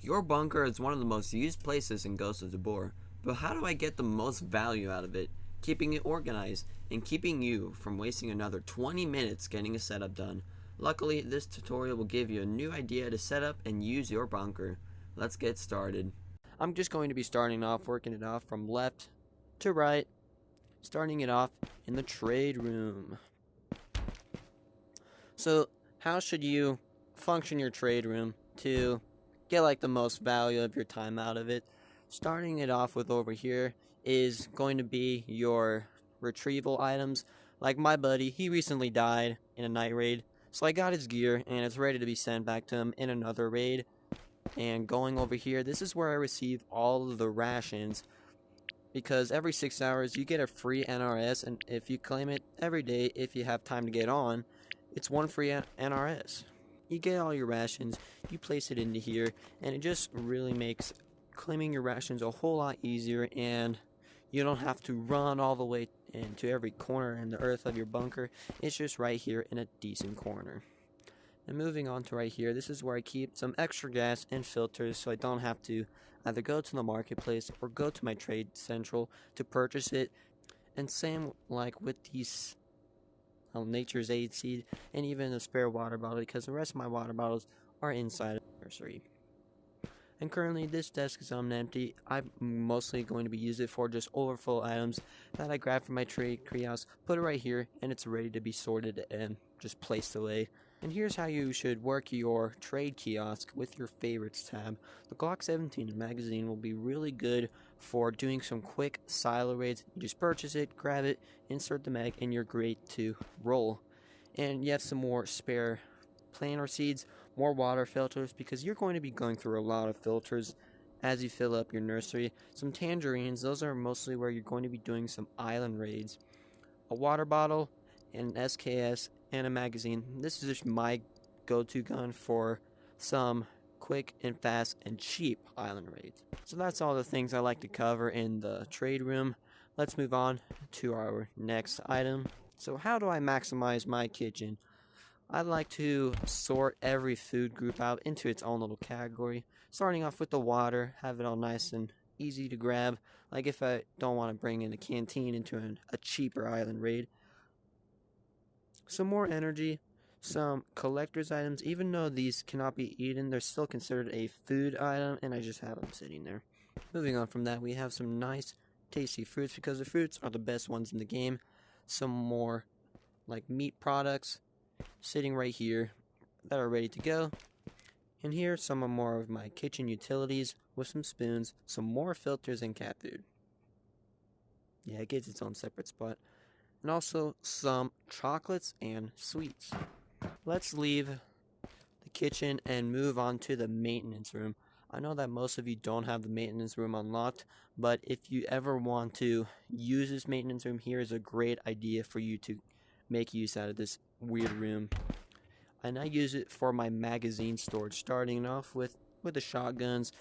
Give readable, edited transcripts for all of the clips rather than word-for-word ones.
Your bunker is one of the most used places in Ghost of Tabor, but how do I get the most value out of it, keeping it organized, and keeping you from wasting another 20 minutes getting a setup done? Luckily, this tutorial will give you a new idea to set up and use your bunker. Let's get started. I'm just going to be starting off, working it off from left to right, starting it off in the trade room. So, how should you function your trade room to get like the most value of your time out of it? Starting it off with over here is going to be your retrieval items. Like my buddy, he recently died in a night raid, so I got his gear and it's ready to be sent back to him in another raid. And going over here, this is where I receive all of the rations, because every 6 hours you get a free NRS, and if you claim it every day, if you have time to get on, it's one free NRS. You get all your rations, you place it into here, and it just really makes claiming your rations a whole lot easier, and you don't have to run all the way into every corner in the earth of your bunker. It's just right here in a decent corner. And moving on to right here, this is where I keep some extra gas and filters so I don't have to either go to the marketplace or go to my trade central to purchase it. And same like with these Nature's Aid seed and even a spare water bottle, because the rest of my water bottles are inside of the nursery. And currently this desk is empty. I'm mostly going to be using it for just overflow items that I grab from my trade kiosk, put it right here, and it's ready to be sorted and just placed away. And here's how you should work your trade kiosk with your favorites tab. The Glock 17 magazine will be really good for doing some quick silo raids. You just purchase it, grab it, insert the mag, and you're great to roll. And you have some more spare planter seeds, more water filters, because you're going to be going through a lot of filters as you fill up your nursery. Some tangerines, those are mostly where you're going to be doing some island raids. A water bottle, an SKS, and a magazine. This is just my go-to gun for some quick and fast and cheap island raids. So that's all the things I like to cover in the trade room. Let's move on to our next item. So how do I maximize my kitchen? I like to sort every food group out into its own little category, starting off with the water, have it all nice and easy to grab, like if I don't want to bring in a canteen into a cheaper island raid. Some more energy, some collector's items. Even though these cannot be eaten, they're still considered a food item, and I just have them sitting there. Moving on from that, we have some nice tasty fruits, because the fruits are the best ones in the game. Some more like meat products sitting right here that are ready to go. And here some are more of my kitchen utilities with some spoons, some more filters, and cat food. Yeah, it gets its own separate spot. And also some chocolates and sweets. Let's leave the kitchen and move on to the maintenance room. I know that most of you don't have the maintenance room unlocked, but if you ever want to use this maintenance room, here is a great idea for you to make use out of this weird room. And I use it for my magazine storage, starting off with the shotguns.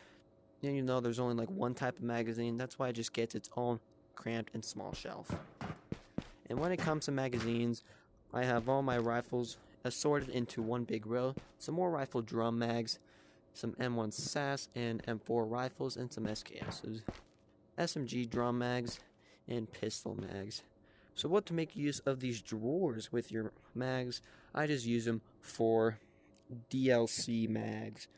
And you know there's only like one type of magazine, that's why it just gets its own cramped and small shelf. And when it comes to magazines, I have all my rifles assorted into one big row. Some more rifle drum mags, some M1 SAS and M4 rifles, and some SKSs. SMG drum mags, and pistol mags. So what to make use of these drawers with your mags? I just use them for DLC mags.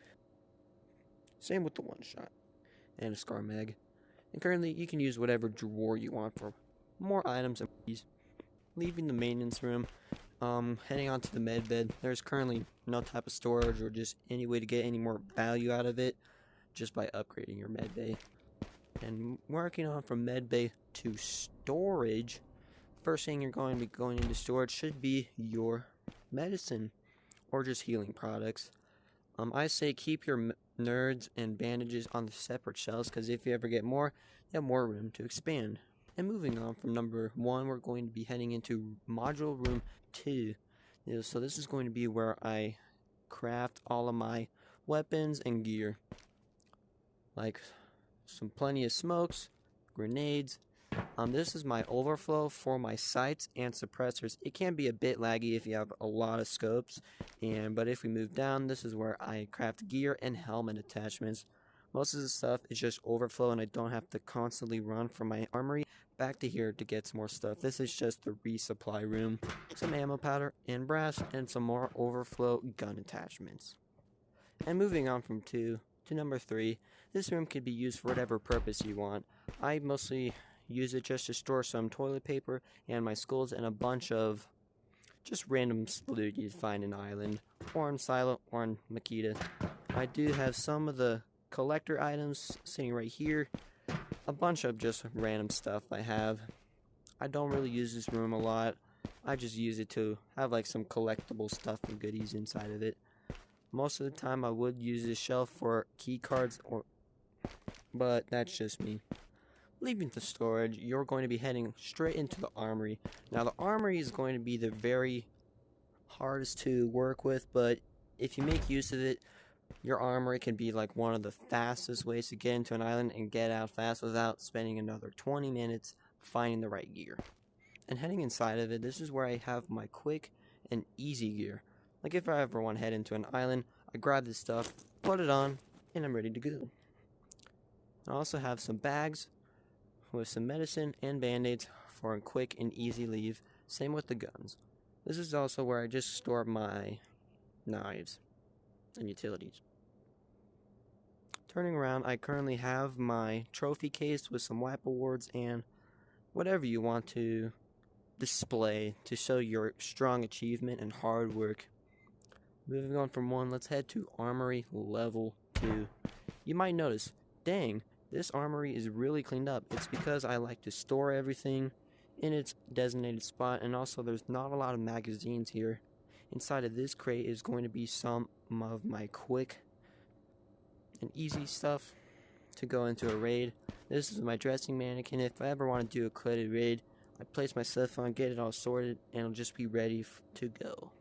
Same with the one shot and a SCAR mag. And currently you can use whatever drawer you want for more items and keys. Leaving the maintenance room, heading on to the med bed. There's currently no type of storage or just any way to get any more value out of it just by upgrading your med bay. And working on from med bay to storage, first thing you're going to be going into storage should be your medicine or just healing products. I say keep your nerds and bandages on the separate shelves, because if you ever get more, you have more room to expand. And moving on from number 1, we're going to be heading into module room 2. So this is going to be where I craft all of my weapons and gear, like plenty of smokes, grenades, This is my overflow for my sights and suppressors. It can be a bit laggy if you have a lot of scopes, but if we move down, this is where I craft gear and helmet attachments. Most of the stuff is just overflow, and I don't have to constantly run from my armory back to here to get some more stuff. This is just the resupply room. Some ammo powder and brass, and some more overflow gun attachments. And moving on from 2 to number 3, this room could be used for whatever purpose you want. I mostly use it just to store some toilet paper and my skulls and a bunch of just random loot you'd find in Island, or in Silo, or in Makita. I do have some of the collector items sitting right here, a bunch of just random stuff I have. I don't really use this room a lot. I just use it to have like some collectible stuff and goodies inside of it. Most of the time I would use this shelf for key cards, but that's just me. Leaving the storage, you're going to be heading straight into the armory. Now the armory is going to be the very hardest to work with, but if you make use of it, your armory can be like one of the fastest ways to get into an island and get out fast without spending another 20 minutes finding the right gear. And heading inside of it, this is where I have my quick and easy gear. Like if I ever want to head into an island, I grab this stuff, put it on, and I'm ready to go. I also have some bags with some medicine and band-aids for a quick and easy leave. Same with the guns. This is also where I just store my knives and utilities. Turning around, I currently have my trophy case with some wipe awards and whatever you want to display to show your strong achievement and hard work. Moving on from 1, let's head to Armory Level 2. You might notice, dang, this armory is really cleaned up. It's because I like to store everything in its designated spot, and also there's not a lot of magazines here. Inside of this crate is going to be some of my quick and easy stuff to go into a raid. This is my dressing mannequin. If I ever want to do a credit raid, I place my stuff on, get it all sorted, and it'll just be ready to go.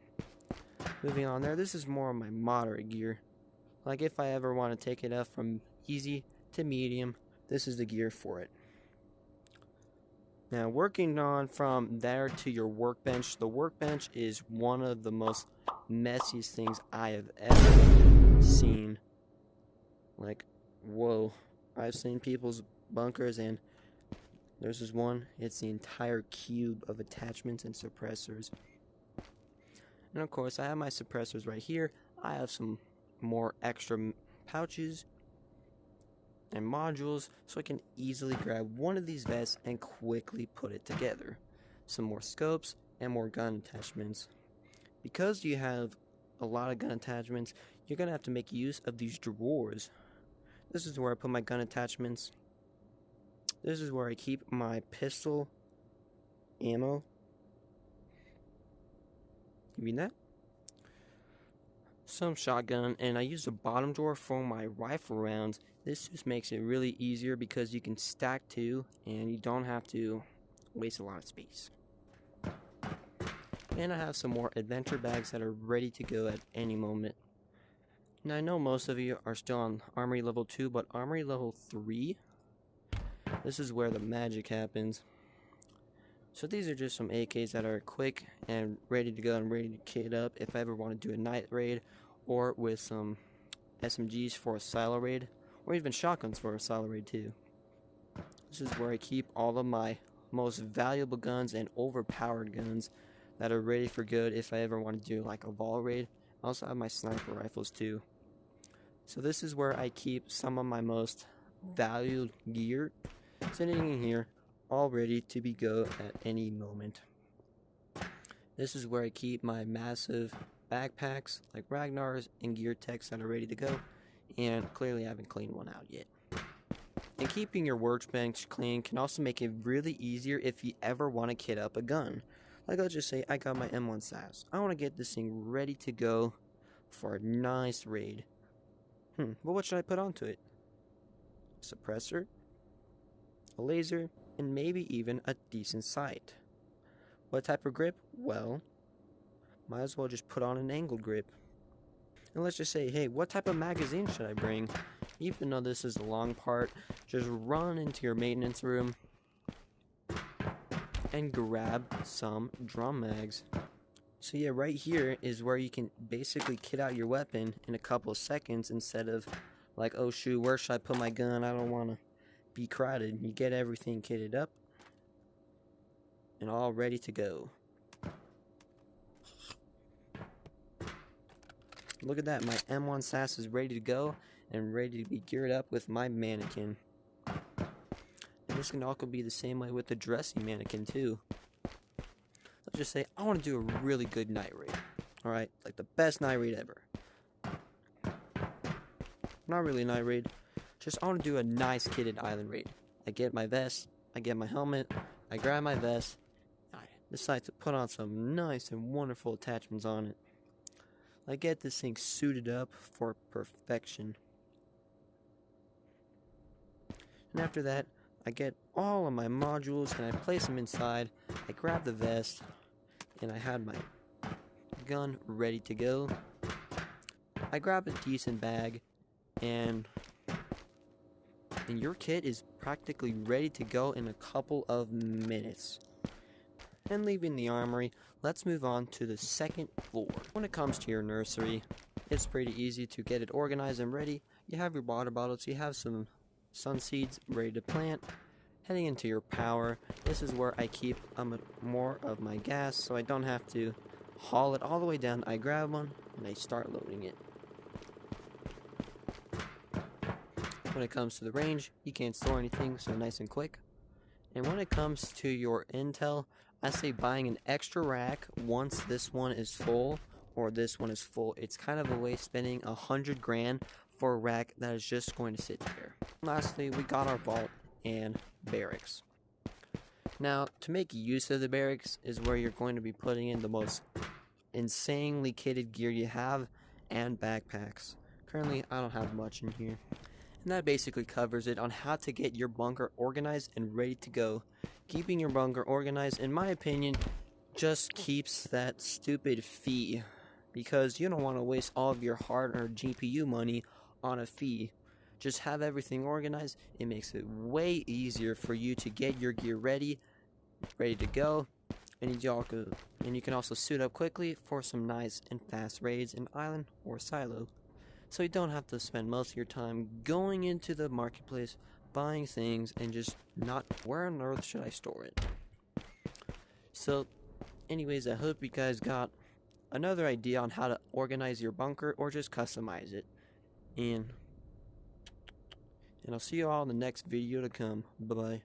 Moving on there, this is more of my moderate gear. Like if I ever want to take it up from easy to medium, this is the gear for it. Now working on from there to your workbench, the workbench is one of the most messiest things I have ever seen. Like, whoa, I've seen people's bunkers, and there's this one, it's the entire cube of attachments and suppressors. And of course, I have my suppressors right here. I have some more extra pouches and modules, so I can easily grab one of these vests and quickly put it together. Some more scopes and more gun attachments. Because you have a lot of gun attachments, you're going to have to make use of these drawers. This is where I put my gun attachments. This is where I keep my pistol ammo. You mean that? Some shotgun, and I use the bottom drawer for my rifle rounds. This just makes it really easier because you can stack 2 and you don't have to waste a lot of space. And I have some more adventure bags that are ready to go at any moment. Now I know most of you are still on Armory Level 2, but Armory Level 3, this is where the magic happens. So these are just some AKs that are quick and ready to go and ready to kit up if I ever want to do a night raid, or with some SMGs for a silo raid, or even shotguns for a silo raid too. This is where I keep all of my most valuable guns and overpowered guns that are ready for good if I ever want to do like a vol raid. I also have my sniper rifles too. So this is where I keep some of my most valued gear sitting in here, all ready to be go at any moment. This is where I keep my massive backpacks like Ragnar's and Gear Techs that are ready to go, and clearly I haven't cleaned one out yet. And keeping your workbench clean can also make it really easier if you ever want to kit up a gun. Like let's just say I got my M1 SAS. I want to get this thing ready to go for a nice raid. Well, what should I put onto it? Suppressor, a laser, and maybe even a decent sight. What type of grip? Well, might as well just put on an angled grip. And let's just say, hey, what type of magazine should I bring? Even though this is the long part, just run into your maintenance room and grab some drum mags. So yeah, right here is where you can basically kit out your weapon in a couple of seconds instead of like, oh shoot, where should I put my gun? I don't want to be crowded. You get everything kitted up and all ready to go. Look at that, my M1 SAS is ready to go and ready to be geared up with my mannequin. And this can also be the same way with the dressy mannequin too. Let's just say I want to do a really good night raid. Alright, like the best night raid ever. Not really a night raid, just I want to do a nice kitted island raid. I get my vest, I get my helmet, I grab my vest, I decide to put on some nice and wonderful attachments on it. I get this thing suited up for perfection. And after that, I get all of my modules and I place them inside. I grab the vest and I had my gun ready to go. I grab a decent bag and your kit is practically ready to go in a couple of minutes. And leaving the armory, let's move on to the second floor. When it comes to your nursery, it's pretty easy to get it organized and ready. You have your water bottles, you have some sun seeds ready to plant. Heading into your power, this is where I keep more of my gas so I don't have to haul it all the way down. I grab one and I start loading it. When it comes to the range, you can't store anything, so nice and quick. And when it comes to your intel, I say buying an extra rack once this one is full or this one is full. It's kind of a waste spending 100 grand for a rack that is just going to sit there. Lastly, we got our vault and barracks. Now, to make use of the barracks is where you're going to be putting in the most insanely kitted gear you have and backpacks. Currently, I don't have much in here. And that basically covers it on how to get your bunker organized and ready to go. Keeping your bunker organized, in my opinion, just keeps that stupid fee. Because you don't want to waste all of your hard-earned GPU money on a fee. Just have everything organized. It makes it way easier for you to get your gear ready to go. And you can also suit up quickly for some nice and fast raids in island or silo. So you don't have to spend most of your time going into the marketplace, buying things, and just not where on earth should I store it. So, anyways, I hope you guys got another idea on how to organize your bunker or just customize it. And I'll see you all in the next video to come. Bye-bye.